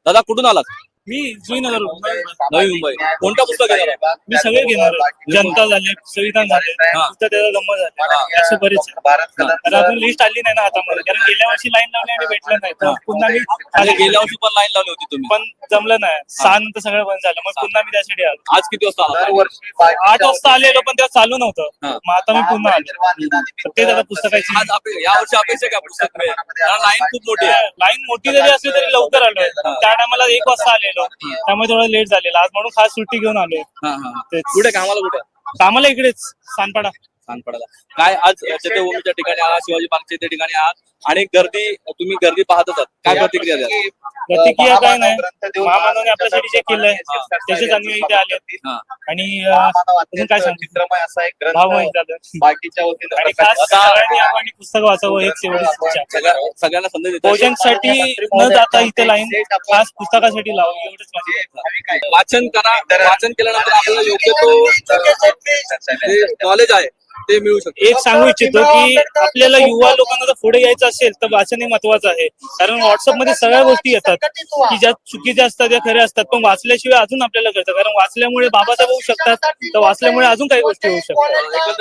दादा कुठून आलात? मी जुईनगर नवी मुंबई. कोणतं पुस्तक घेणार? मी सगळे घेणार आहे. जनता झाले, संविधान झाले, पुस्तक त्याचा गंमत झाले, असे बरेच आहे. तर अजून लिस्ट आली नाही ना हातामध्ये, कारण गेल्या वर्षी लाईन लावली आणि भेटलं नाही. तर पुन्हा मी आणि गेल्या वर्षी पण लाईन लावली होती तुम्ही, पण जमलं नाही. 6 नंतर सगळं बंद झालं. मग पुन्हा मी त्यासाठी आलो. आज किती वाजता आला? 8 वाजता आलेलो, पण तेव्हा चालू नव्हतं. हा. मग आता मी पुन्हा आलो. तर ते आता पुस्तकाची आज या वर्षी अपेक्षा का पुस्तक मिळेल? कारण लाईन खूप मोठी आहे. लाईन मोठी जरी असली तरी लवकर आलोय. त्या टायमाला 1 वाजता आलेलो, त्यामुळे थोडं लेट झालेलं. आज म्हणून खास सुट्टी घेऊन आलोय. तेच. कुठे कामाला कुठे? कामाला इकडेच सानपाडा. सानपाड्याला. काय आज चैत्यभूमीच्या ठिकाणी आहात, शिवाजी पार्कच्या त्या ठिकाणी आहात आणि तुम्ही गर्दी पाहत आहात, काय प्रतिक्रिया द्याल? प्रतिक्रिया काय नाही, महामानवाने आपल्यासाठी जे केलंय त्याचेच आम्ही इथे आले. आणि अजून काय सांगतो, भाव माहित झालं आणि खास सगळ्यांनी यावं आणि पुस्तक वाचावं, हेच एवढीच इच्छा. सगळ्यांना संदेश देतो. भोजनसाठी न जाता इथे लाईन खास पुस्तकासाठी लावून, एवढंच माझी इच्छा. वाचन करा. वाचन केल्यानंतर आपल्याला योग्य तो नॉलेज आहे ते मिळू शकते. एक सांगू इच्छितो की आपल्याला युवा लोकांना जर पुढे यायचं असेल तर वाचन हे महत्वाचं आहे. कारण व्हॉट्सअप मध्ये सगळ्या गोष्टी येतात की ज्या चुकीच्या असतात त्या खऱ्या असतात, पण वाचल्याशिवाय अजून आपल्याला कळतं. कारण वाचल्यामुळे बाबासाहेब होऊ शकतात, तर वाचल्यामुळे अजून काही गोष्टी होऊ शकतात.